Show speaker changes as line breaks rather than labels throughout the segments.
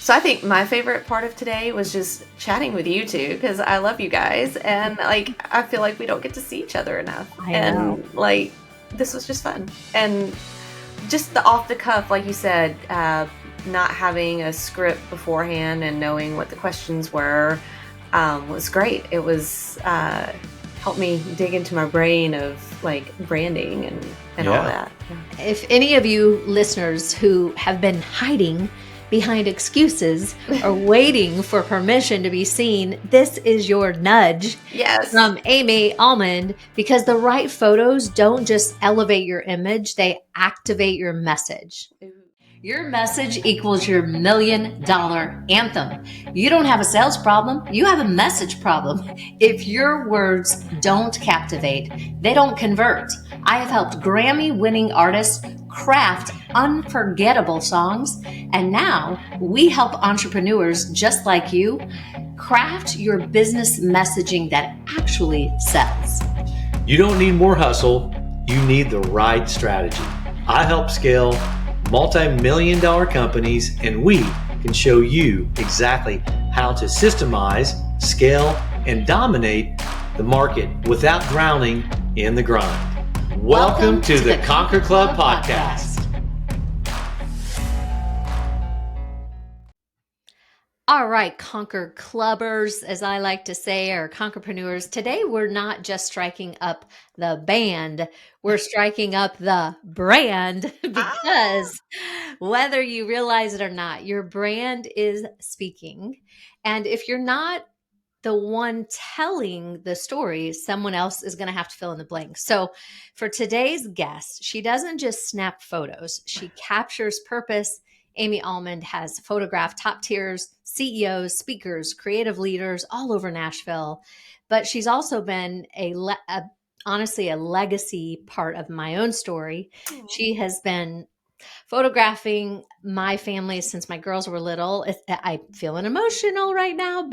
So I think my favorite part of today was just chatting with you two, because I love you guys, and like I feel like we don't get to see each other enough.
I know.
And like this was just fun, and just the off the cuff, like you said, not having a script beforehand and knowing what the questions were was great. It was helped me dig into my brain of like branding and all that. Yeah.
If any of you listeners who have been hiding behind excuses or waiting for permission to be seen, this is your nudge from Amy Allmand, because the right photos don't just elevate your image, they activate your message. Your message equals your $1 million anthem. You don't have a sales problem, you have a message problem. If your words don't captivate, they don't convert. I have helped Grammy-winning artists craft unforgettable songs, and now we help entrepreneurs just like you craft your business messaging that actually sells.
You don't need more hustle, you need the right strategy. I help scale multi-million-dollar companies, and we can show you exactly how to systemize, scale, and dominate the market without drowning in the grind. Welcome to the Conquer Club podcast.
All right, Conquer Clubbers, as I like to say, or Conquerpreneurs. Today, we're not just striking up the band, we're striking up the brand, because whether you realize it or not, your brand is speaking. And if you're not the one telling the story, someone else is going to have to fill in the blanks. So for today's guest, she doesn't just snap photos, she captures purpose. Amy Allmand has photographed top tiers, CEOs, speakers, creative leaders all over Nashville, but she's also been honestly a legacy part of my own story. She has been photographing my family since my girls were little. I'm feeling emotional right now,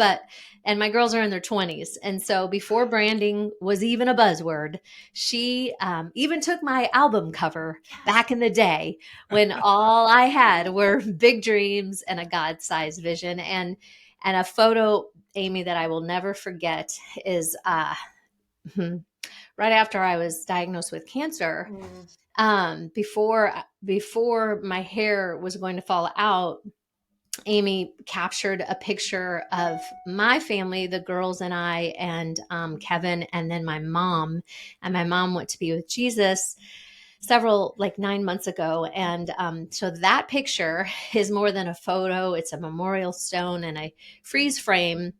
and my girls are in their 20s. And so before branding was even a buzzword, she even took my album cover back in the day when all I had were big dreams and a God-sized vision. And a photo, Amy, that I will never forget is right after I was diagnosed with cancer. Before my hair was going to fall out, Amy captured a picture of my family, the girls and I, and Kevin, and then my mom. And my mom went to be with Jesus like 9 months ago. And so that picture is more than a photo. It's a memorial stone and a freeze frame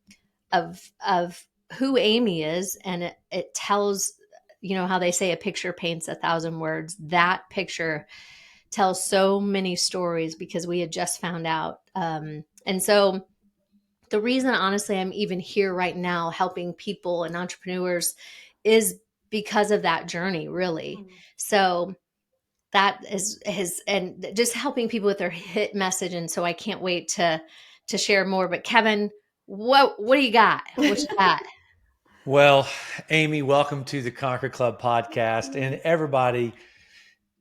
of who Amy is. And it tells, you know how they say a picture paints 1,000 words. That picture tells so many stories because we had just found out. And so the reason, honestly, I'm even here right now helping people and entrepreneurs is because of that journey, really. So that is and just helping people with their hit message. And so I can't wait to share more. But Kevin, what do you got? What you got?
Well, Amy, welcome to the Conquer Club podcast. And everybody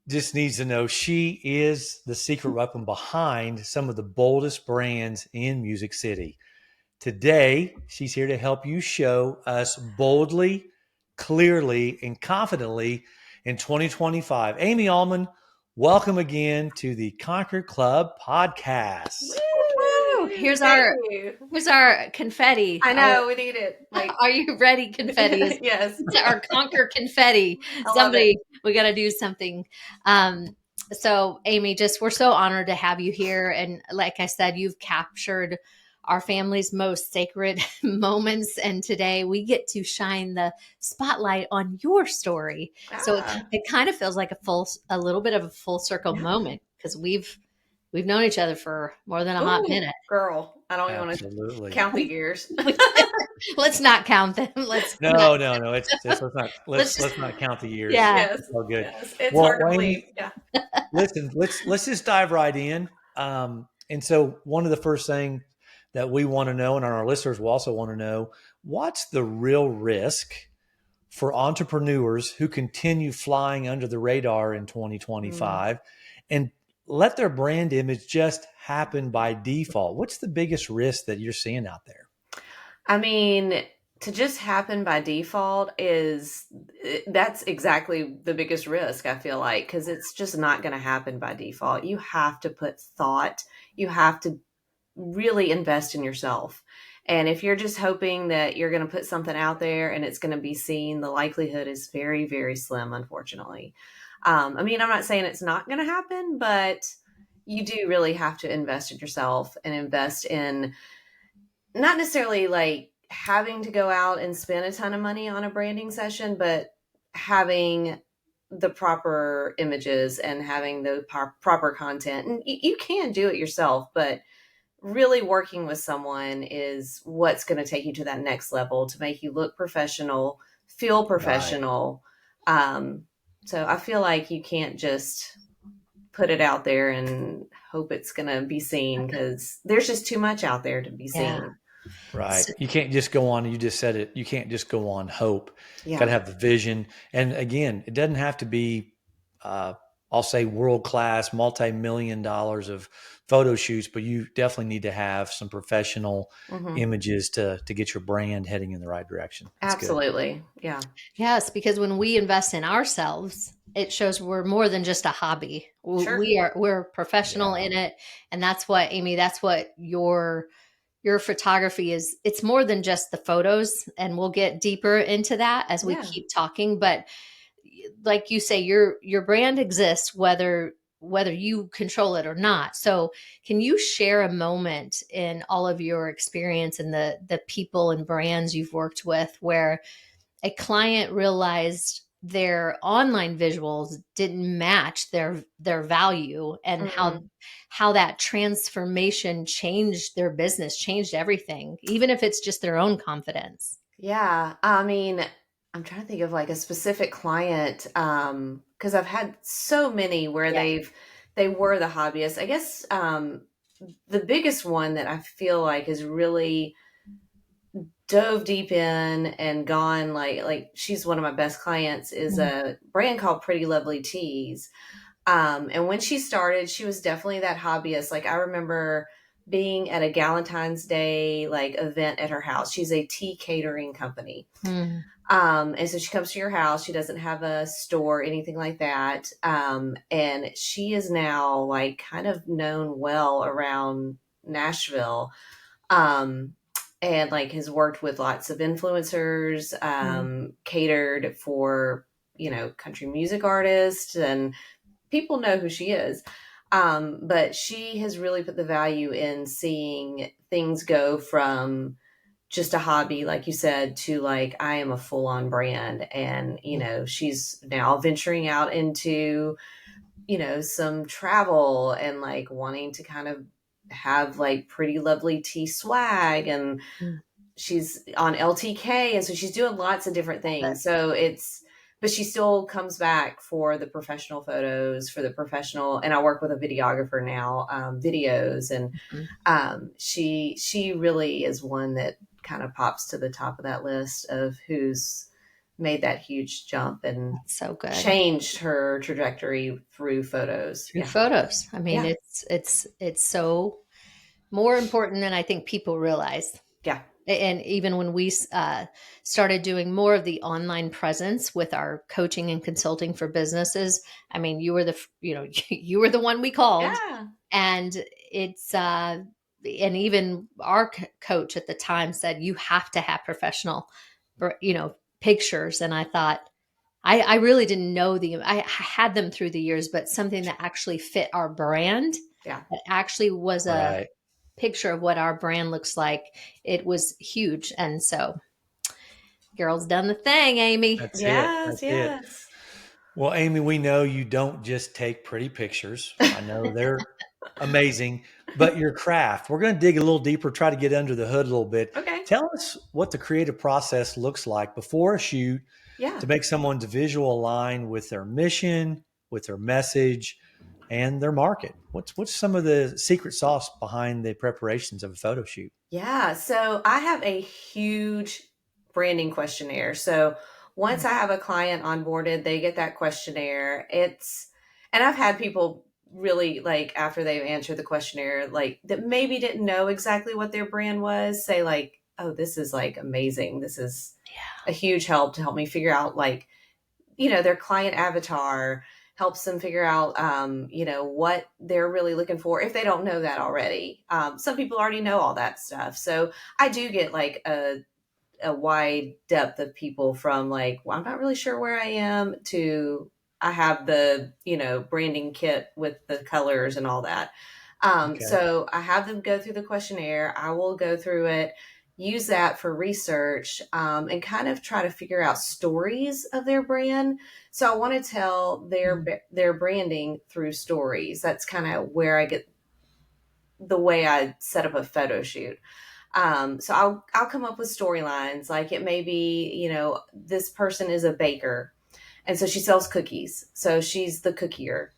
just needs to know she is the secret weapon behind some of the boldest brands in Music City. Today, she's here to help you show us boldly, clearly, and confidently in 2025. Amy Allmand, welcome again to the Conquer Club podcast.
Woo! Here's our confetti.
I know, we need it.
Like, are you ready? Confetti.
Yes.
Our Conquer confetti. Somebody, we got to do something. So Amy, we're so honored to have you here. And like I said, you've captured our family's most sacred moments. And today we get to shine the spotlight on your story. So it kind of feels like a little bit of a full circle moment, because we've known each other for more than a hot minute.
Girl, I don't even want to count the years.
Let's not count them.
Let's not count the years.
Yeah,
yes,
it's all good.
Yes. It's hard to believe. Yeah.
Listen, let's just dive right in. And so one of the first things that we want to know, and our listeners will also want to know, what's the real risk for entrepreneurs who continue flying under the radar in 2025? And let their brand image just happen by default? What's the biggest risk that you're seeing out there?
I mean, to just happen by default that's exactly the biggest risk, I feel like, because it's just not going to happen by default. You have to put thought, you have to really invest in yourself. And if you're just hoping that you're going to put something out there and it's going to be seen, the likelihood is very, very slim, unfortunately. I mean, I'm not saying it's not going to happen, but you do really have to invest in yourself and invest in not necessarily like having to go out and spend a ton of money on a branding session, but having the proper images and having the proper content. And you can do it yourself, but really working with someone is what's going to take you to that next level to make you look professional, feel
Right.
professional. Um, so I feel like you can't just put it out there and hope it's going to be seen, because there's just too much out there to be
Yeah.
seen.
Right.
So,
You can't just go on, you just said it, you can't just go on hope. Got
Yeah.
to have the vision. And again, it doesn't have to be, uh, I'll say world class, multi-million dollars of photo shoots, but you definitely need to have some professional
Hmm.
images to get your brand heading in the right direction. That's good.
Absolutely. Yeah.
yes, because when we invest in ourselves, it shows we're more than just a hobby.
Sure.
We're professional
Yeah.
in it, and that's what, Amy, that's what your photography is. It's more than just the photos, and we'll get deeper into that as we
Yeah.
keep talking, but like you say, your brand exists whether you control it or not. So can you share a moment in all of your experience and the people and brands you've worked with where a client realized their online visuals didn't match their value, and
Hmm.
how that transformation changed their business, changed everything, even if it's just their own confidence?
Yeah. I mean, I'm trying to think of like a specific client, because I've had so many where
Yeah.
they were the hobbyists. I guess the biggest one that I feel like is really dove deep in and gone like she's one of my best clients is
Mhm.
a brand called Pretty Lovely Teas. And when she started, she was definitely that hobbyist. Like I remember being at a Galentine's Day like event at her house. She's a tea catering company.
Mm.
And so she comes to your house. She doesn't have a store, anything like that. And she is now like kind of known well around Nashville. Um, and like has worked with lots of influencers,
Mm.
catered for, country music artists, and people know who she is. But she has really put the value in seeing things go from just a hobby, like you said, to like, I am a full on brand. And, she's now venturing out into, some travel and like wanting to kind of have like Pretty Lovely tea swag. And
Mm.
she's on LTK. And so she's doing lots of different
Love it.
things. But she still comes back for the professional photos, for the professional. And I work with a videographer now, videos. And
Mhm.
she really is one that kind of pops to the top of that list of who's made that huge jump and
That's so good.
changed her trajectory through photos.
Through
Yeah.
photos. I mean,
Yeah.
it's so more important than I think people realize.
Yeah.
And even when we started doing more of the online presence with our coaching and consulting for businesses, I mean, you were you were the one we called,
Yeah.
and it's and even our coach at the time said you have to have professional, pictures. And I thought, I really didn't know I had them through the years, but something that actually fit our brand,
Yeah.
that actually was a
Right.
picture of what our brand looks like, it was huge. And so, girl's done the thing, Amy.
That's it.
Yes.
That's it.
Yes.
Well, Amy, we know you don't just take pretty pictures. I know they're amazing, but your craft, we're going to dig a little deeper, try to get under the hood a little bit.
Okay.
Tell us what the creative process looks like before a shoot
Yeah.
to make someone's visual align with their mission, with their message, and their market. What's some of the secret sauce behind the preparations of a photo shoot?
Yeah. So I have a huge branding questionnaire. So once I have a client onboarded, they get that questionnaire. And I've had people really like after they've answered the questionnaire, like that maybe didn't know exactly what their brand was, say like, oh, this is like amazing. This is a huge help to help me figure out like, their client avatar, helps them figure out, what they're really looking for if they don't know that already. Some people already know all that stuff. So I do get like a wide depth of people from like, well, I'm not really sure where I am to I have the, branding kit with the colors and all that.
Okay.
So I have them go through the questionnaire. I will go through it, use that for research, and kind of try to figure out stories of their brand. So I want to tell their branding through stories. That's kind of where I get the way I set up a photo shoot. So I'll come up with storylines. Like it may be, this person is a baker, and so she sells cookies. So she's the cookier,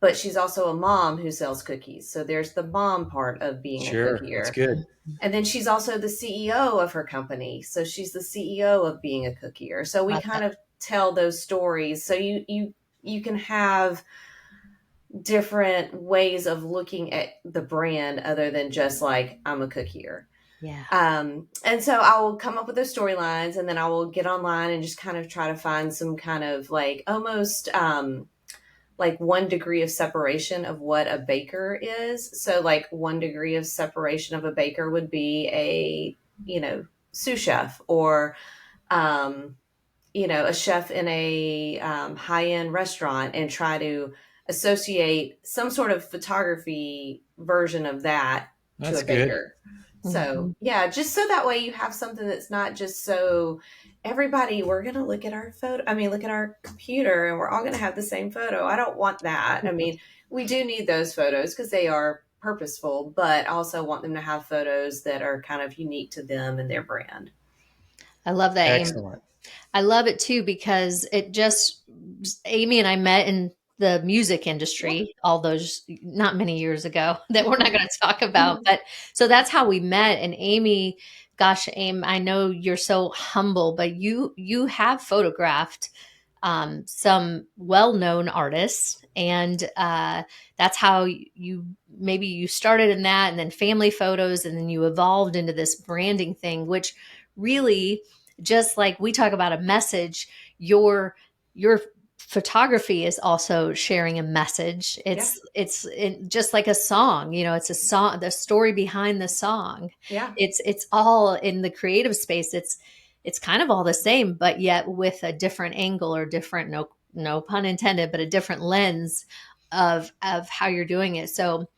but she's also a mom who sells cookies. So there's the mom part of being a
Sure. That's
cookier.
good.
And then she's also the CEO of her company. So she's the CEO of being a cookier. So we
Love
kind
that.
of tell those stories. So you can have different ways of looking at the brand other than just like I'm a cookier.
Yeah.
And so I will come up with those storylines, and then I will get online and just kind of try to find some kind of like almost like 1 degree of separation of what a baker is. So like 1 degree of separation of a baker would be a, sous chef, or a chef in a high-end restaurant, and try to associate some sort of photography version of that to
That's
a
good.
baker. So yeah, just so that way you have something that's not just so everybody, we're going to look at our photo. I mean, look at our computer and we're all going to have the same photo. I don't want that. I mean, we do need those photos because they are purposeful, but I also want them to have photos that are kind of unique to them and their brand.
I love that, Amy.
Excellent.
I love it too because Amy and I met in the music industry all those not many years ago that we're not going to talk about. But so that's how we met. And Amy, gosh, Amy, I know you're so humble, but you have photographed some well-known artists, and that's how you started in that, and then family photos, and then you evolved into this branding thing, which really, just like we talk about a message, your photography is also sharing a message. It's just like a song, it's a song, the story behind the song.
Yeah.
It's all in the creative space. It's kind of all the same, but yet with a different angle, or different, no pun intended, but a different lens of how you're doing it. So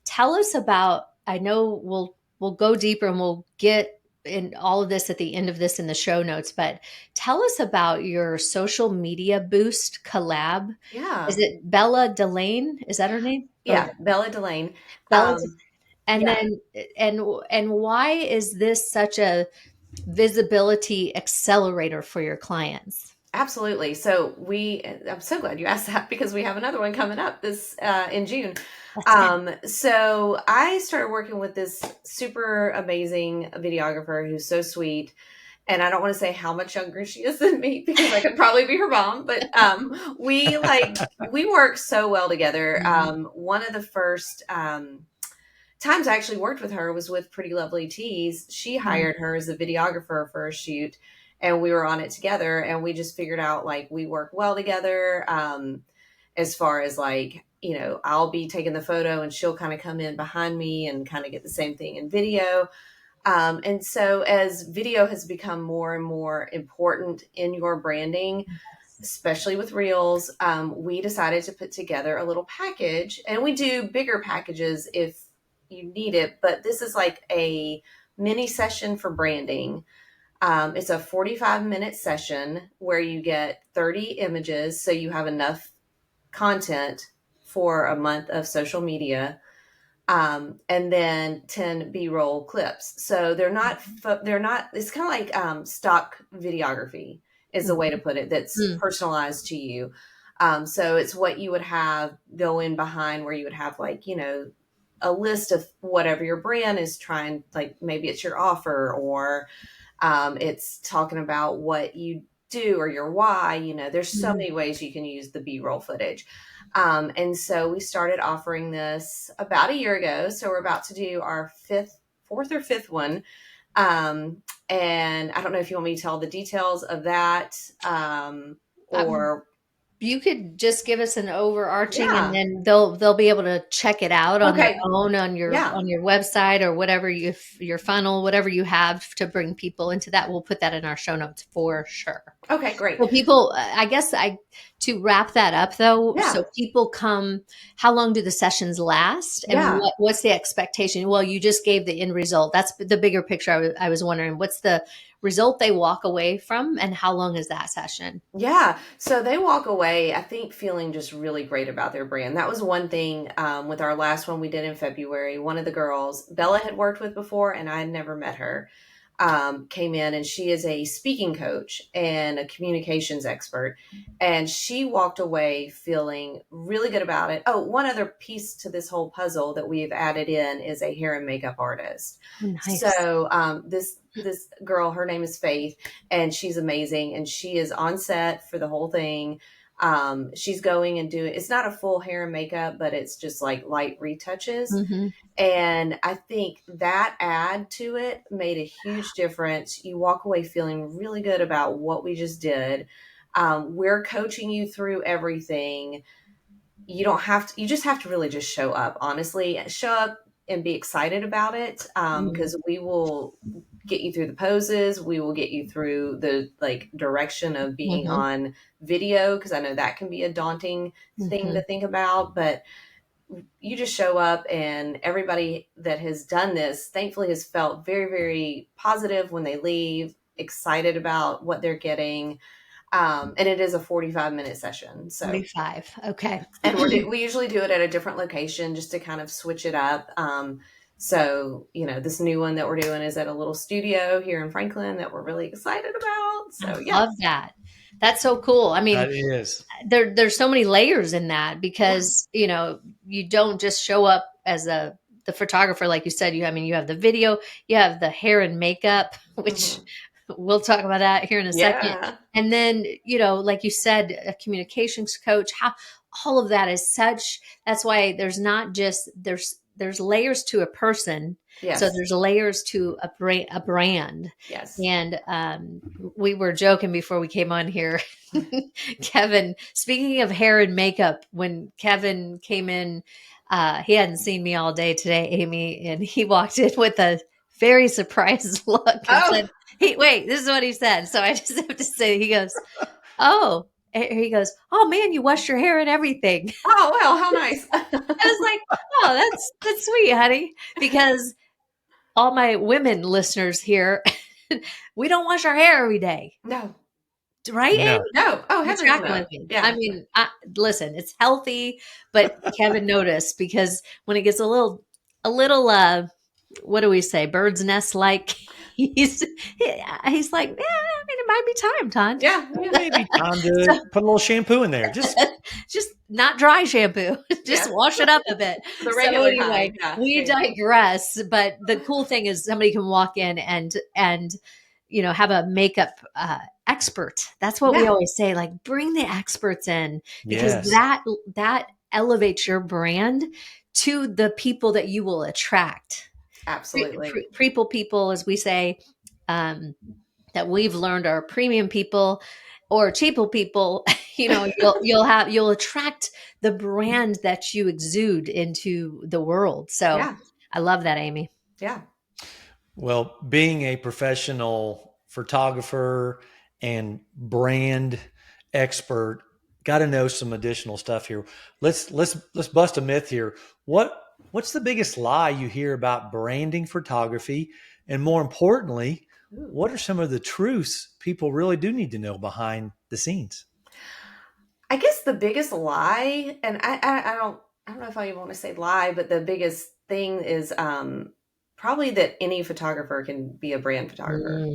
tell us about, I know we'll go deeper and we'll get in all of this at the end of this in the show notes, but tell us about your social media boost collab.
Yeah.
Is it Bella Delane? Is that her name?
Yeah. Bella Delane.
Bella. And
Yeah.
then, and why is this such a visibility accelerator for your clients?
Absolutely. So I'm so glad you asked that, because we have another one coming up this in June. So I started working with this super amazing videographer who's so sweet. And I don't want to say how much younger she is than me, because I could probably be her mom, but we work so well together. One of the first times I actually worked with her was with Pretty Lovely Teas. She hired her as a videographer for a shoot, and we were on it together, and we just figured out like we work well together, as far as like, I'll be taking the photo and she'll kind of come in behind me and kind of get the same thing in video. And so as video has become more and more important in your branding, especially with reels, we decided to put together a little package, and we do bigger packages if you need it, but this is like a mini session for branding. It's a 45-minute session where you get 30 images, so you have enough content for a month of social media, and then 10 B-roll clips. So they're not, it's kind of like stock videography is the way to put it, that's personalized to you. So it's what you would have go in behind, where you would have like, a list of whatever your brand is trying, like maybe it's your offer, or it's talking about what you do or your why. There's so many ways you can use the B-roll footage. And so we started offering this about a year ago. So we're about to do our fourth or fifth one. And I don't know if you want me to tell the details of that, or
you could just give us an overarching, and
yeah.
then they'll be able to check it out on their
Okay.
own on
Yeah.
your website or whatever your funnel, whatever you have to bring people into that. We'll put that in our show notes for sure.
Okay, great.
So people, I guess to wrap that up though,
Yeah.
so people come, how long do the sessions last? And
Yeah.
what's the expectation? Well, you just gave the end result. That's the bigger picture. I was wondering, what's the result they walk away from, and how long is that session?
Yeah. So they walk away, I think, feeling just really great about their brand. That was one thing with our last one we did in February. One of the girls Bella had worked with before, and I had never met her, came in, and she is a speaking coach and a communications expert. And she walked away feeling really good about it. Oh, one other piece to this whole puzzle that we've added in is a hair and makeup artist.
Oh, nice.
So this girl, her name is Faith, and she's amazing, and she is on set for the whole thing. She's going and doing, it's not a full hair and makeup, but it's just like light retouches.
Mm-hmm.
And I think that add to it made a huge difference. You walk away feeling really good about what we just did. We're coaching you through everything. You don't have to, you just have to really just show up, honestly. Show up and be excited about it, because we will get you through the poses. We will get you through the like direction of being on video, because I know that can be a daunting thing to think about, but you just show up, and everybody that has done this thankfully has felt very, very positive when they leave, excited about what they're getting. And it is a 45-minute session. So
45. Okay.
And we usually do it at a different location just to kind of switch it up. So, this new one that we're doing is at a little studio here in Franklin that we're really excited about. So,
I love that. That's so cool. I mean,
That is.
there's so many layers in that, because, you don't just show up as the photographer, like you said. You have the video, you have the hair and makeup, which we'll talk about that here in a second.
Yeah.
And then, like you said, a communications coach, how all of that is that's why there's not just, there's layers to a person.
Yes.
So there's layers to a brand.
Yes.
And we were joking before we came on here. Kevin, speaking of hair and makeup, when Kevin came in, he hadn't seen me all day today, Amy, and he walked in with a very surprised look and said, wait, this is what he said. So I just have to say, he goes, oh man, you washed your hair and everything.
Oh, well, how nice.
I was like, oh, that's sweet, honey, because all my women listeners here, we don't wash our hair every day.
No.
Right?
No.
No. Oh, heavens no.
Yeah. I mean, listen, it's healthy, but Kevin noticed, because when it gets a little, what do we say? Bird's nest like. He's like, yeah, I mean, it might be time, Ton.
Yeah.
Maybe time to put a little shampoo in there. Just
not dry shampoo. Just wash it up a bit.
The regular
anyway,
kind.
we digress. But the cool thing is somebody can walk in and have a makeup expert. That's what we always say. Like, bring the experts in, because that elevates your brand to the people that you will attract.
Absolutely.
People, as we say, that we've learned are premium people or cheaper people. You'll attract the brand that you exude into the world. So I love that, Amy.
Yeah.
Well, being a professional photographer and brand expert, got to know some additional stuff here. Let's bust a myth here. What's the biggest lie you hear about branding photography? And more importantly, what are some of the truths people really do need to know behind the scenes?
I guess the biggest lie, and I don't know if I even want to say lie, but the biggest thing is probably that any photographer can be a brand photographer.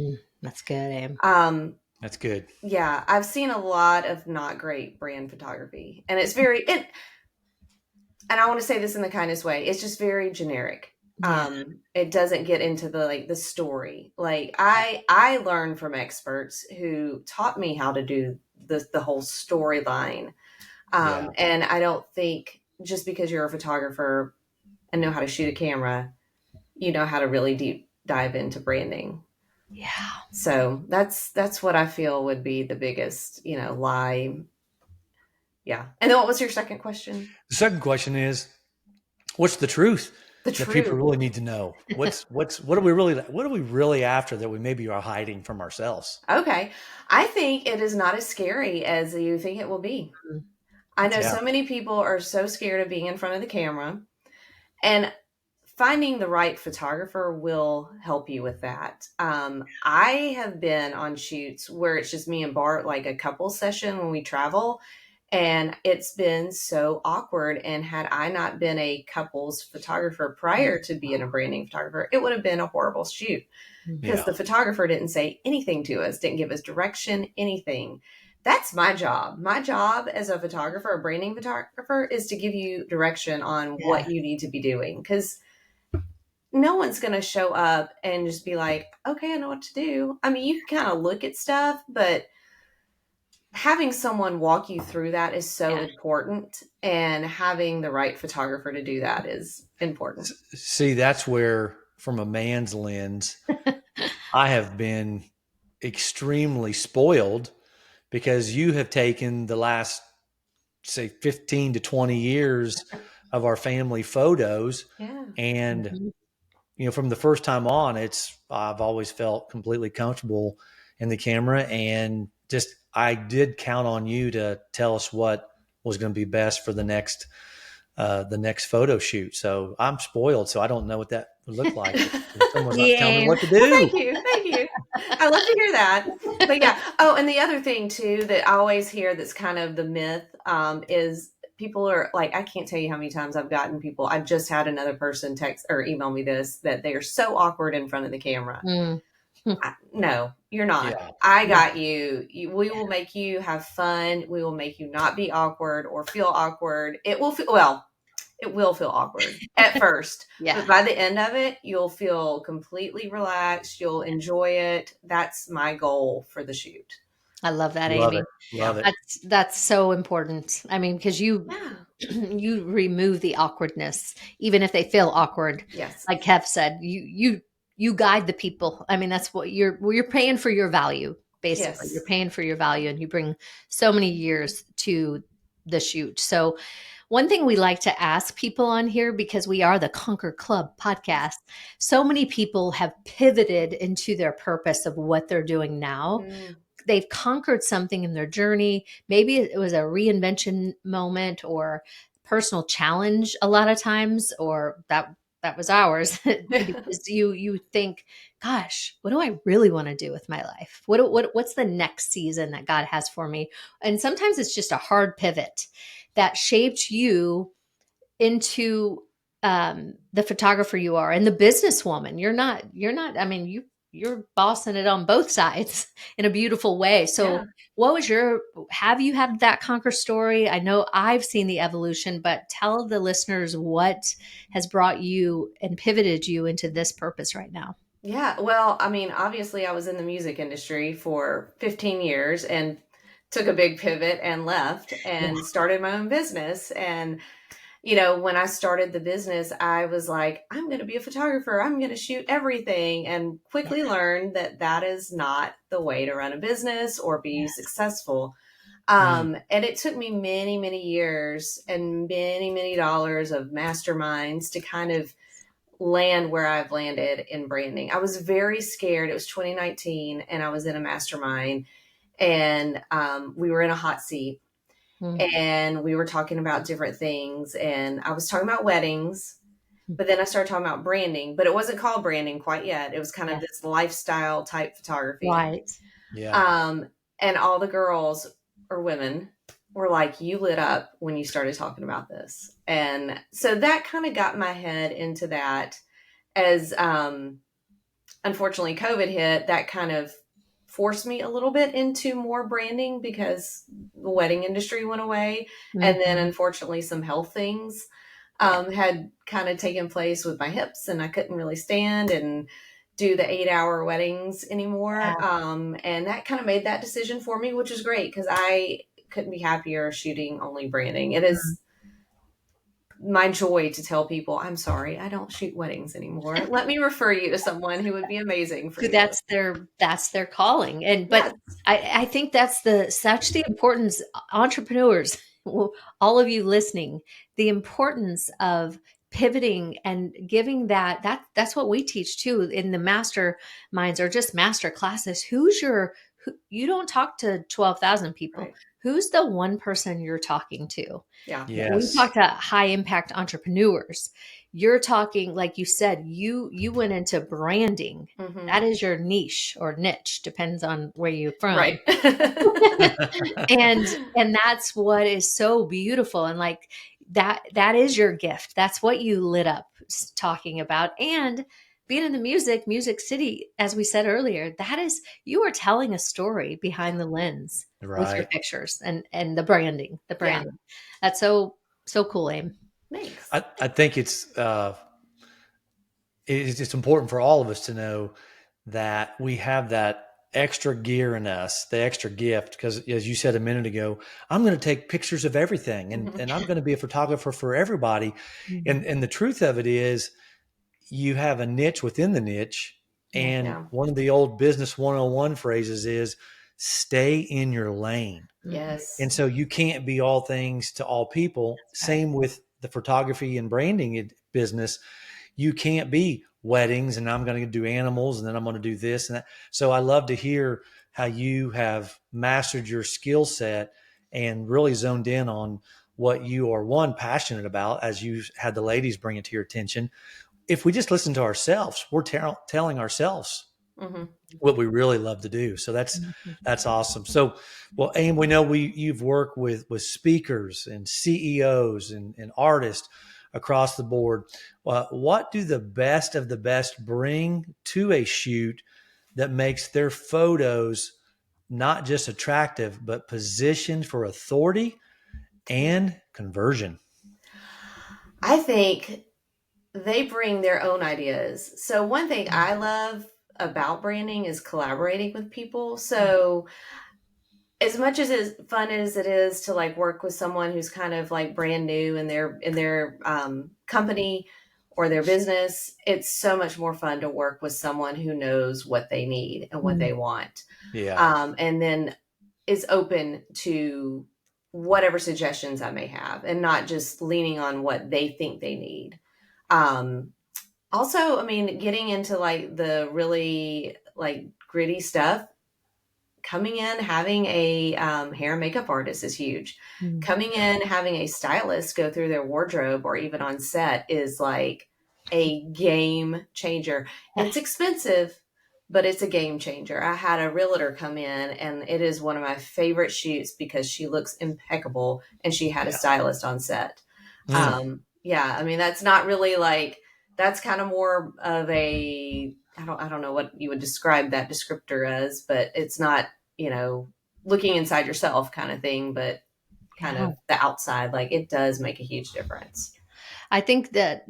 That's good, Aim.
That's good.
Yeah, I've seen a lot of not great brand photography, and it's and I want to say this in the kindest way. It's just very generic. Yeah. It doesn't get into the story. Like I learned from experts who taught me how to do the whole storyline.
Yeah.
And I don't think just because you're a photographer and know how to shoot a camera, you know how to really deep dive into branding.
Yeah.
So that's what I feel would be the biggest, lie. Yeah. And then what was your second question?
The second question is, what's the truth
The
that people
truth.
really need to know? What are we really after that we maybe are hiding from ourselves?
Okay. I think it is not as scary as you think it will be.
Mm.
I
That's
know
Yeah.
so many people are so scared of being in front of the camera, and finding the right photographer will help you with that. I have been on shoots where it's just me and Bart, like a couple session when we travel, and it's been so awkward. And had I not been a couples photographer prior to being a branding photographer, it would have been a horrible shoot because
Yeah.
the photographer didn't say anything to us, didn't give us direction, anything. That's my job. My job as a photographer, a branding photographer, is to give you direction on
Yeah.
what you need to be doing, because no one's going to show up and just be like, okay, I know what to do. I mean, you can kind of look at stuff, but having someone walk you through that is so
Yeah.
important. And having the right photographer to do that is important.
See, that's where, from a man's lens, I have been extremely spoiled because you have taken the last, say, 15 to 20 years of our family photos.
Yeah.
And,
Mhm.
from the first time on, I've always felt completely comfortable in the camera. And just, I did count on you to tell us what was going to be best for the next photo shoot. So I'm spoiled. So I don't know what that would look like if someone's not telling me
Yeah.
what to
Well,
do.
thank you. Thank you. I love to hear that. But yeah. Oh, and the other thing too that I always hear that's kind of the myth, is people are like, I can't tell you how many times I've gotten people. I just had another person text or email me this, that they are so awkward in front of the camera.
Mm.
No, you're not.
Yeah.
I
Yeah.
got you. We will make you have fun. We will make you not be awkward or feel awkward. It will feel awkward at first,
Yeah.
but by the end of it, you'll feel completely relaxed. You'll enjoy it. That's my goal for the shoot.
I love that,
Love
Amy.
it.
Yeah.
Love it.
That's so important. I mean, because you
Yeah.
you remove the awkwardness, even if they feel awkward.
Yes.
Like Kev said, you guide the people. I mean, that's what you're paying for your value, basically.
Yes.
You're paying for your value, and you bring so many years to the shoot. So one thing we like to ask people on here, because we are the Conquer Club podcast, so many people have pivoted into their purpose of what they're doing now.
Mm.
They've conquered something in their journey. Maybe it was a reinvention moment or personal challenge a lot of times, or that was ours. Because you think, gosh, what do I really want to do with my life? What's the next season that God has for me? And sometimes it's just a hard pivot that shaped you into the photographer you are and the businesswoman. You're not, I mean, you're bossing it on both sides in a beautiful way. So
Yeah.
what was have you had that conquer story? I know I've seen the evolution, but tell the listeners what has brought you and pivoted you into this purpose right now.
Yeah. Well, I mean, obviously, I was in the music industry for 15 years and took a big pivot and left
Yeah.
and started my own business. And when I started the business, I was like, I'm going to be a photographer. I'm going to shoot everything, and quickly learned that that is not the way to run a business or be
Yes.
successful.
Mm.
And it took me many, many years and many, many dollars of masterminds to kind of land where I've landed in branding. I was very scared. It was 2019 and I was in a mastermind, and we were in a hot seat
Mm.
and we were talking about different things, and I was talking about weddings, but then I started talking about branding, but it wasn't called branding quite yet. It was kind of
Yeah.
this lifestyle type photography.
Right.
Yeah.
And all the girls or women were like, you lit up when you started talking about this. And so that kind of got my head into that. As unfortunately COVID hit, that kind of forced me a little bit into more branding because the wedding industry went away. And then
Mhm.
unfortunately some health things had kind of taken place with my hips, and I couldn't really stand and do the 8-hour weddings anymore.
Yeah.
And that kind of made that decision for me, which is great because I couldn't be happier shooting only branding. It is my joy to tell people, I'm sorry, I don't shoot weddings anymore. Let me refer you to someone who would be amazing for
Who
you.
that's their calling. And
Yes.
but I think that's such the importance, entrepreneurs, all of you listening, the importance of pivoting and giving that's what we teach too in the masterminds or just master classes. You don't talk to 12,000 people.
Right.
Who's the one person you're talking to?
Yeah.
We
Yes.
talk to high impact entrepreneurs. You're talking, like you said, you went into branding.
Mhm.
That is your niche or niche, depends on where you're from.
Right.
And that's what is so beautiful. And like that is your gift. That's what you lit up talking about. And being in the Music City, as we said earlier, that is, you are telling a story behind the lens with your
Right.
pictures and the branding. That's so cool, Aim.
Thanks.
I think it's important for all of us to know that we have that extra gear in us, the extra gift, because as you said a minute ago, I'm going to take pictures of everything and I'm going to be a photographer for everybody.
Mhm.
And the truth of it is you have a niche within the niche. And
Yeah.
one of the old business 101 phrases is stay in your lane.
Yes.
And so you can't be all things to all people. Same with the photography and branding business. You can't be weddings and I'm going to do animals and then I'm going to do this and that. So I love to hear how you have mastered your skill set and really zoned in on what you are, one, passionate about, as you had the ladies bring it to your attention. If we just listen to ourselves, we're telling ourselves
Mhm.
what we really love to do. So that's awesome. So, well, Aim, we know you've worked with speakers and CEOs and artists across the board. What do the best of the best bring to a shoot that makes their photos not just attractive, but positioned for authority and conversion?
I think they bring their own ideas. So one thing I love about branding is collaborating with people. So as much as fun as it is to like work with someone who's kind of like brand new in their company or their business, it's so much more fun to work with someone who knows what they need and what they want,
Yeah.
and then is open to whatever suggestions I may have, and not just leaning on what they think they need. Um, Also, I mean, getting into like the really like gritty stuff, coming in, having a hair and makeup artist is huge.
Mhm.
Coming in, having a stylist go through their wardrobe or even on set is like a game changer. It's expensive, but it's a game changer. I had a realtor come in and it is one of my favorite shoots because she looks impeccable and she had a
Yeah.
stylist on set.
Mm.
Yeah, I mean, that's not really like, that's kind of more of a, I don't know what you would describe that descriptor as, but it's not, looking inside yourself kind of thing, but kind
Yeah.
of the outside. Like, it does make a huge difference.
I think that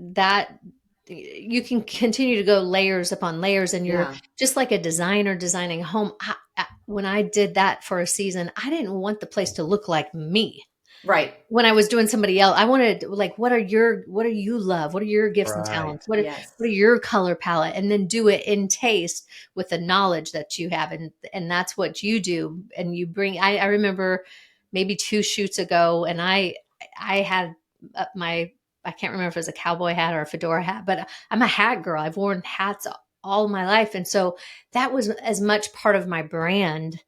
you can continue to go layers upon layers, and you're
Yeah.
just like a designer designing a home. When I did that for a season, I didn't want the place to look like me.
Right.
When I was doing somebody else, I wanted, like, what do you love? What are your gifts and
Right.
talents?
Yes.
What are your color palette? And then do it in taste with the knowledge that you have. And that's what you do. And you bring, I remember maybe 2 shoots ago, and I had I can't remember if it was a cowboy hat or a fedora hat, but I'm a hat girl. I've worn hats all my life. And so that was as much part of my brand.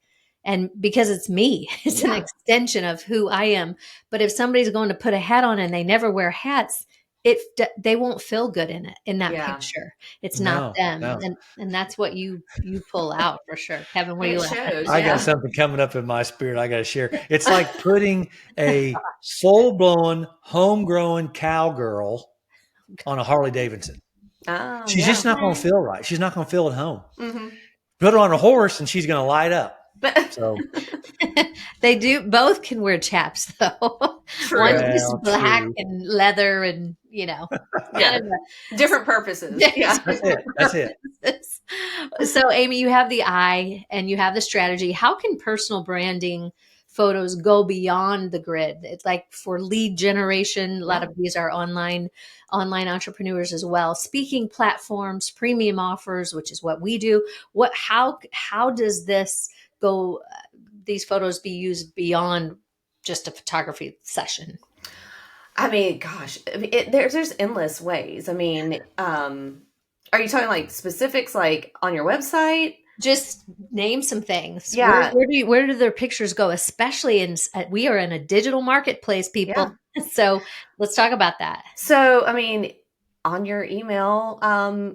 And because it's me, it's an
Yeah.
extension of who I am. But if somebody's going to put a hat on and they never wear hats, they won't feel good in that
Yeah.
picture. It's not
No,
them.
no.
And that's what you pull out for sure. Kevin, what are
It
you laughing
shows.
I
Yeah.
got something coming up in my spirit I got to share. It's like putting a full-blown, homegrown cowgirl on a Harley Davidson.
Oh,
She's
yeah.
just not going to feel right. She's not going to feel at home.
Mm-hmm.
Put her on a horse and she's going to light up.
But
So
They do, both can wear chaps though.
true.
One's
Well,
just black
true.
and leather and,
Yeah.
kind of
Different purposes. Yeah.
That's it. That's it.
So, Amy, you have the eye and you have the strategy. How can personal branding photos go beyond the grid. It's like for lead generation, a lot
Yeah.
of these are online entrepreneurs as well. Speaking platforms, premium offers, which is what we do. How does this go? These photos be used beyond just a photography session?
I mean, gosh, I mean, there's endless ways. I mean, are you talking like specifics, like on your website?
Just name some things.
Yeah,
Where do their pictures go? Especially we are in a digital marketplace,
yeah.
people. So let's talk about that.
So, I mean, on your email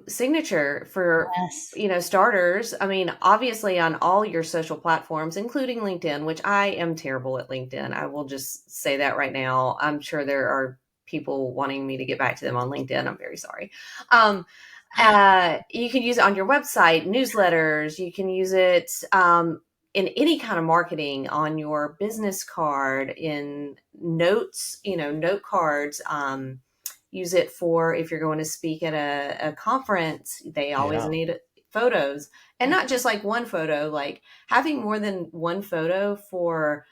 signature for,
Yes.
starters, I mean, obviously on all your social platforms, including LinkedIn, which I am terrible at LinkedIn. I will just say that right now. I'm sure there are people wanting me to get back to them on LinkedIn. I'm very sorry. Um, you can use it on your website, newsletters. You can use it in any kind of marketing, on your business card, in notes, note cards. Use it for if you're going to speak at a conference. They always
Yeah.
need photos, and not just like one photo, like having more than one photo for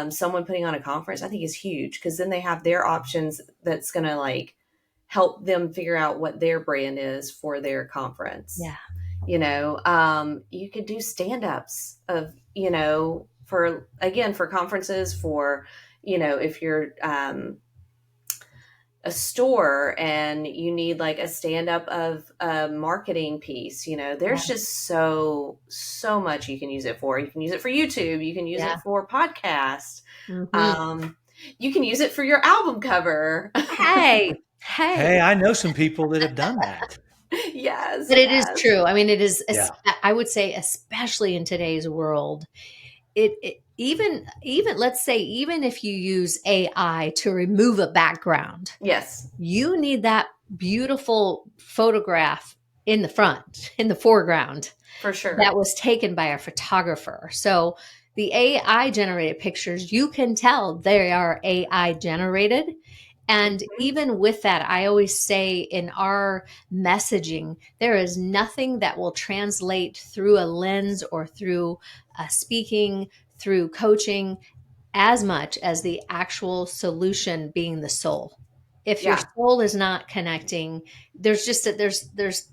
someone putting on a conference, I think is huge, because then they have their options that's going to like help them figure out what their brand is for their conference.
Yeah.
You could do stand-ups of, for conferences, for, if you're a store and you need like a stand-up of a marketing piece, there's just so much you can use it for. You can use it for YouTube. You can use
Yeah.
it for podcasts.
Mm-hmm.
You can use it for your album cover.
Hey.
Hey, I know some people that have done that.
Yes,
But it is
yes.
true. I mean, it is,
Yeah.
I would say, especially in today's world, even let's say, even if you use AI to remove a background,
Yes,
you need that beautiful photograph in the front, in the foreground,
for sure.
that was taken by a photographer. So the AI generated pictures, you can tell they are AI generated. And
Mhm.
even with that, I always say in our messaging, there is nothing that will translate through a lens or through speaking, through coaching, as much as the actual solution being the soul. If your
Yeah,
soul is not connecting, there's just there's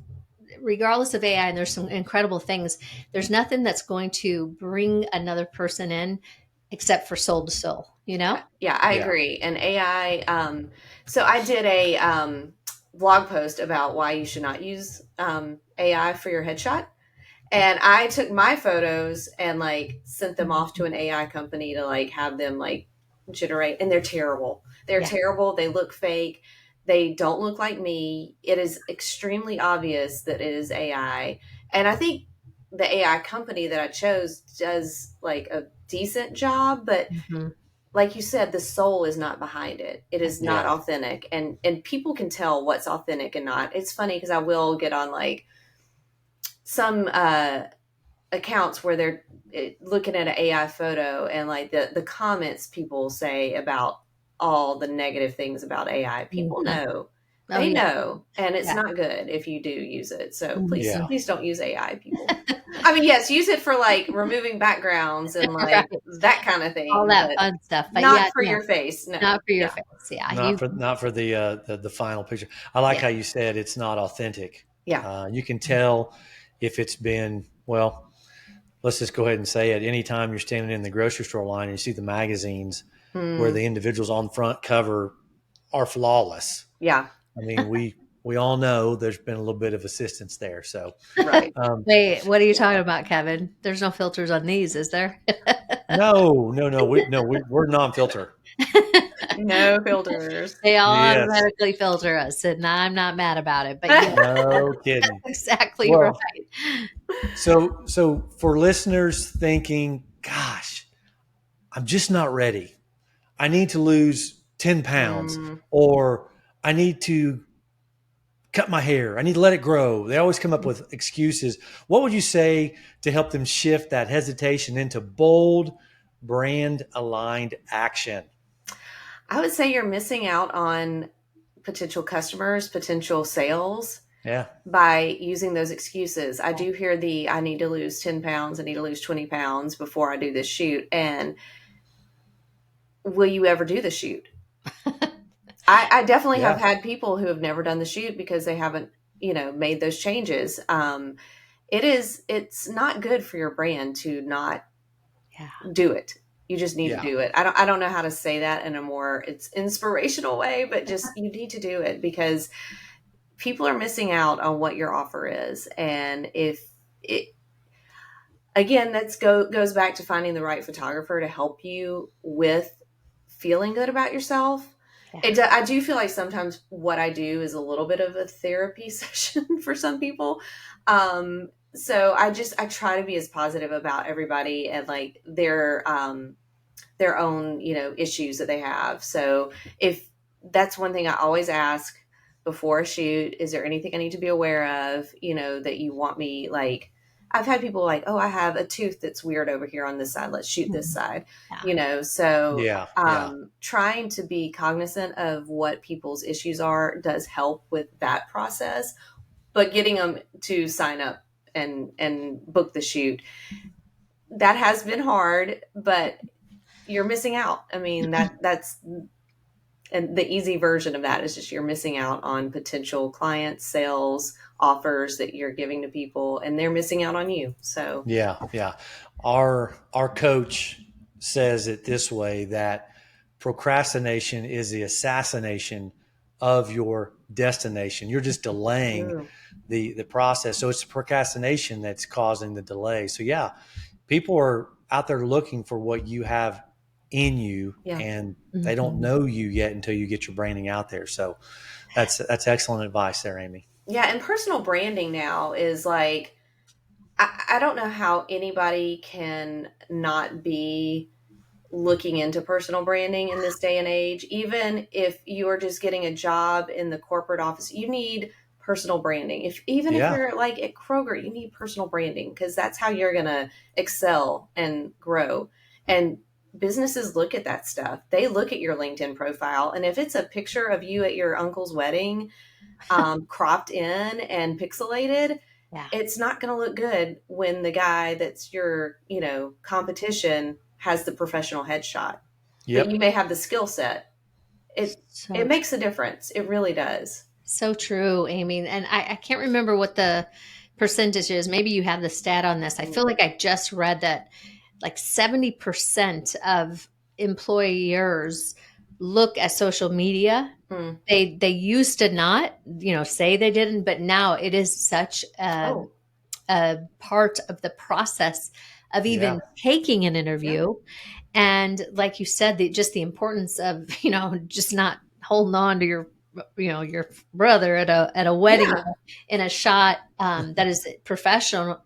regardless of AI, and there's some incredible things, there's nothing that's going to bring another person in except for soul to soul, you know?
yeah, I
Yeah.
agree. And AI, so I did a blog post about why you should not use AI for your headshot. And I took my photos and like sent them off to an AI company to like have them like generate, and they're terrible. They're
Yeah.
terrible. They look fake. They don't look like me. It is extremely obvious that it is AI. And I think the AI company that I chose does like a decent job, but
Mhm.
like you said, the soul is not behind it. It is not
Yeah.
authentic, and people can tell what's authentic and not. It's funny because I will get on like some accounts where they're looking at an AI photo, and like the comments people say about all the negative things about AI. People
Mhm.
know.
Oh
They
yeah.
know, and it's
Yeah.
not good if you do use it. So please,
Yeah.
Mhm.
please don't use AI, people. I mean, yes, use it for like removing backgrounds and
Right.
like that kind of
All
thing,
that
but
fun stuff. But
not
yeah,
for
no,
your face. No.
not for your
Yeah.
face. Yeah.
Not for the final picture. I like
Yeah.
how you said it's not authentic.
Yeah.
You can tell if it's been, well, let's just go ahead and say it. Anytime you're standing in the grocery store line and you see the magazines where
Mm,
the individuals on front cover are flawless.
yeah.
I mean, we all know there's been a little bit of assistance there. So,
Right.
Wait, what are you
Yeah.
talking about, Kevin? There's no filters on these, is there?
we're non-filter.
No filters.
They all
Yes,
automatically filter us, and I'm not mad about it. But yeah,
no kidding.
exactly right.
Well, so for listeners thinking, gosh, I'm just not ready. I need to lose 10 pounds,
Mm.
or I need to cut my hair. I need to let it grow. They always come up with excuses. What would you say to help them shift that hesitation into bold, brand aligned action?
I would say you're missing out on potential customers, potential sales
Yeah.
by using those excuses. I do hear I need to lose 10 pounds, I need to lose 20 pounds before I do this shoot. And will you ever do the shoot? I definitely have
Yeah.
had people who have never done the shoot because they haven't, made those changes. It's not good for your brand to not
Yeah.
do it. You just need to
Yeah.
do it. I don't know how to say that in a more it's inspirational way, but just you need to do it because people are missing out on what your offer is. And if it again, goes back to finding the right photographer to help you with feeling good about yourself.
Yeah.
I do feel like sometimes what I do is a little bit of a therapy session for some people. So I try to be as positive about everybody and like their own, issues that they have. So if that's one thing I always ask before a shoot, is there anything I need to be aware of, that you want me like, I've had people like, oh, I have a tooth that's weird over here on this side. Let's shoot this side, so
Yeah. Yeah.
trying to be cognizant of what people's issues are does help with that process, but getting them to sign up and book the shoot, that has been hard, but you're missing out. I mean, that's and the easy version of that is just you're missing out on potential clients, sales, offers that you're giving to people, and they're missing out on you. So
Yeah. Yeah. Our coach says it this way, that procrastination is the assassination of your destination. You're just delaying
true.
the process. So it's procrastination that's causing the delay. So yeah, people are out there looking for what you have in you,
Yeah.
and they don't
Mhm.
know you yet until you get your branding out there. So that's excellent advice there, Amy.
Yeah. And personal branding now is like, I don't know how anybody can not be looking into personal branding in this day and age. Even if you are just getting a job in the corporate office, you need personal branding. Even if
Yeah.
you're like at Kroger, you need personal branding because that's how you're going to excel and grow. And businesses look at that stuff. They look at your LinkedIn profile, and if it's a picture of you at your uncle's wedding, cropped in and pixelated,
Yeah.
it's not going to look good when the guy that's your, competition has the professional headshot. But you
Yep.
may have the skill set. It
So
makes a difference. It really does.
so true, Amy. And I can't remember what the percentage is. Maybe you have the stat on this. I feel like I just read that like 70% of employers look at social media.
Mm.
They used to not, say they didn't, but now it is such
Oh,
a part of the process of
Yeah.
even taking an
yeah,
interview. And like you said, just the importance of, just not holding on to your brother at a wedding
yeah,
in a shot that is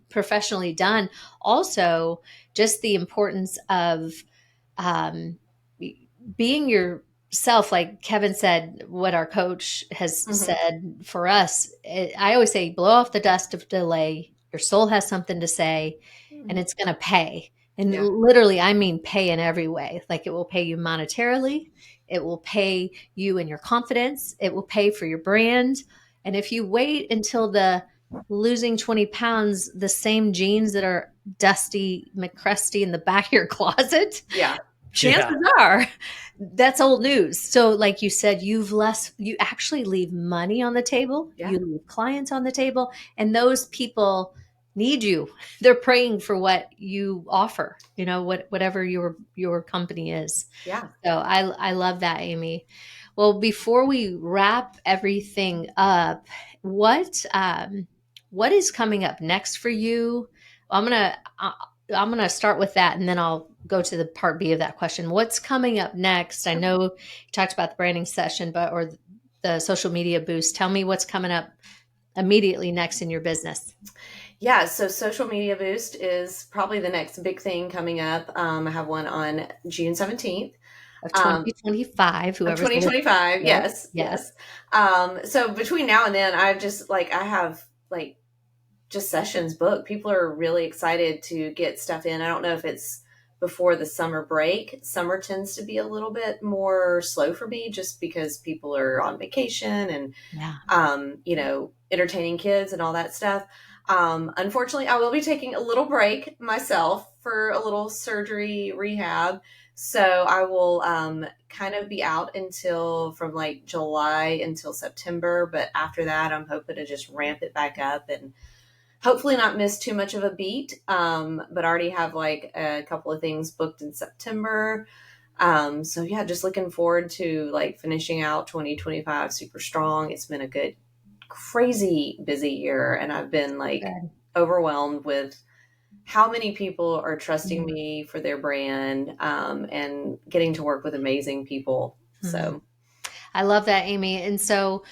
professionally done. Also, just the importance of um, being yourself, like Kevin said, what our coach has
hmm,
said for us. I always say, blow off the dust of delay. Your soul has something to say, and it's going to pay. And
yeah,
literally, I mean pay in every way. Like it will pay you monetarily, it will pay you in your confidence, it will pay for your brand. And if you wait until the losing 20 pounds, the same jeans that are dusty, McCrusty in the back of your closet,
yeah,
chances are that's old news. So like you said, you actually leave money on the table,
yeah,
you leave clients on the table, and those people need you. They're praying for what you offer, whatever your company is.
yeah.
So I love that, Amy. Well, before we wrap everything up, what is coming up next for you? I'm gonna start with that, and then I'll go to the part B of that question. What's coming up next? I know you talked about the branding session, or the social media boost. Tell me what's coming up immediately next in your business
Yeah, so social media boost is probably the next big thing coming up. I have one on June 17th.
of
Um,
2025.
of
Whoever's listening.
2025.
Yes,
Yes,
yes.
yes. So between now and then, I have like just sessions booked. People are really excited to get stuff in. I don't know if it's before the summer break. Summer tends to be a little bit more slow for me just because people are on vacation and,
Yeah.
entertaining kids and all that stuff. Unfortunately, I will be taking a little break myself for a little surgery rehab. So I will kind of be out until from like July until September. But after that, I'm hoping to just ramp it back up and hopefully not miss too much of a beat. But I already have like a couple of things booked in September. So yeah, just looking forward to like finishing out 2025 super strong. It's been a good, crazy busy year, and I've been like overwhelmed with how many people are trusting me for their brand, and getting to work with amazing people. So
I love that, Amy. And so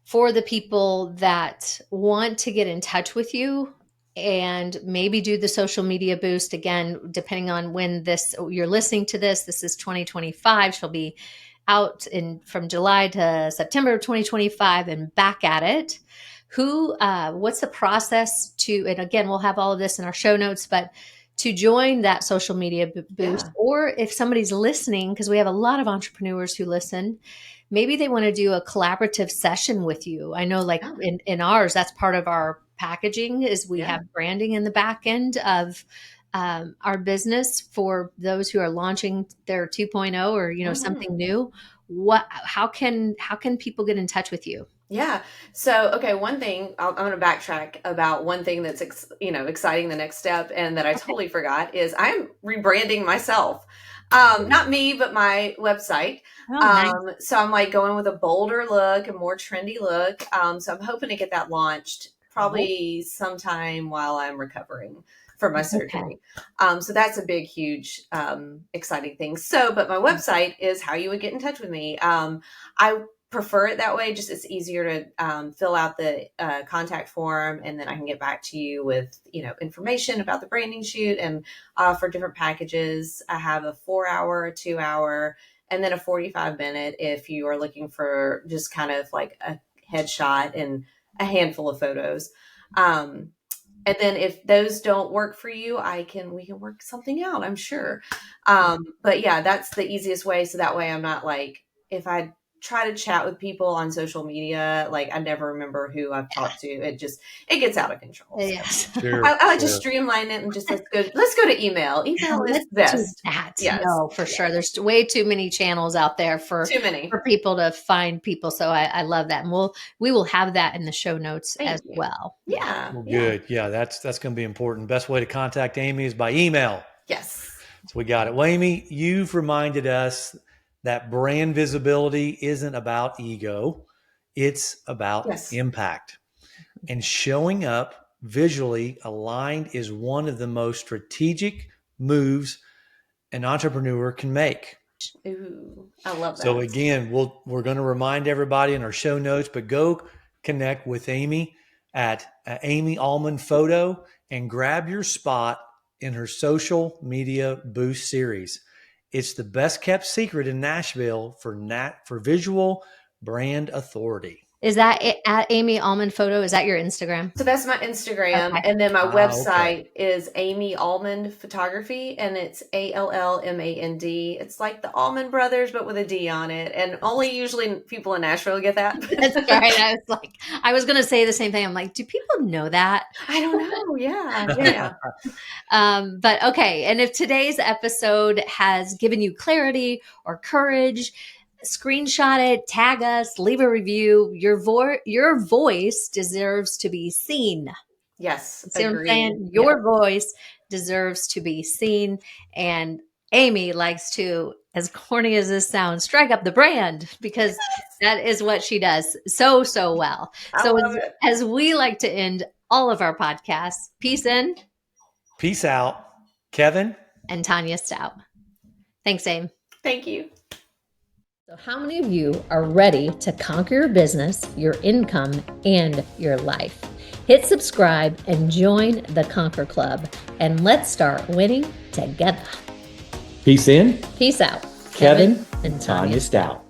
for the people that want to get in touch with you and maybe do the social media boost, again, depending on when you're listening to this is 2025. She'll be out from July to September of 2025 and back at it. What's the process and again, we'll have all of this in our show notes, but to join that social media boost, or if somebody's listening, because we have a lot of entrepreneurs who listen, maybe they want to do a collaborative session with you. I know like in ours, that's part of our packaging is we have branding in the back end of our business for those who are launching their 2.0 or, something new. How can people get in touch with you?
Yeah. So, okay. One thing I'm going to backtrack about one thing that's, exciting. The next step, and that I totally forgot, is I'm rebranding myself. Not me, but my website.
Nice.
So I'm like going with a bolder look, a more trendy look. So I'm hoping to get that launched probably sometime while I'm recovering from my surgery. So that's a big, huge, exciting thing. But my website is how you would get in touch with me. I prefer it that way. Just it's easier to fill out the contact form, and then I can get back to you with information about the branding shoot and for different packages. I have a 4-hour, 2-hour, and then a 45-minute if you are looking for just kind of like a headshot and a handful of photos. And then if those don't work for you, we can work something out, I'm sure. But yeah, that's the easiest way. So that way I'm not like, if I try to chat with people on social media, like I never remember who I've talked to. It gets out of control.
Yes.
Sure, I like to streamline it and just let's go to email. Email is best.
Yes. No, for sure. There's way too many channels out there for people to find people. So I love that. And we will have that in the show notes as well.
Yeah.
Well, good. Yeah, that's going to be important. Best way to contact Amy is by email.
Yes.
So we got it. Well, Amy, you've reminded us that brand visibility isn't about ego. It's about impact. And showing up visually aligned is one of the most strategic moves an entrepreneur can make.
Ooh, I love that.
So again, we're going to remind everybody in our show notes, but go connect with Amy at Amy Allmand Photo and grab your spot in her social media boost series. It's the best kept secret in Nashville for visual brand authority.
Is that at Amy Allmand Photo? Is that your Instagram?
So that's my Instagram. And then my website is Amy Allmand Photography, and it's Allmand. It's like the Allman Brothers, but with a D on it. And only usually people in Nashville get that.
That's right. I was going to say the same thing. I'm like, do people know that?
I don't know. Yeah.
But okay. And if today's episode has given you clarity or courage, screenshot it, tag us, leave a review. Your voice deserves to be seen.
Yes.
See what I'm saying? Your voice deserves to be seen. And Amy likes to, as corny as this sounds, strike up the brand, because that is what she does so well. So as we like to end all of our podcasts, peace in.
Peace out. Kevin.
And Tonya Stout. Thanks, Amy.
Thank you.
So how many of you are ready to conquer your business, your income, and your life? Hit subscribe and join the Conquer Club, and let's start winning together.
Peace in.
Peace out.
Kevin and Tonya Stout.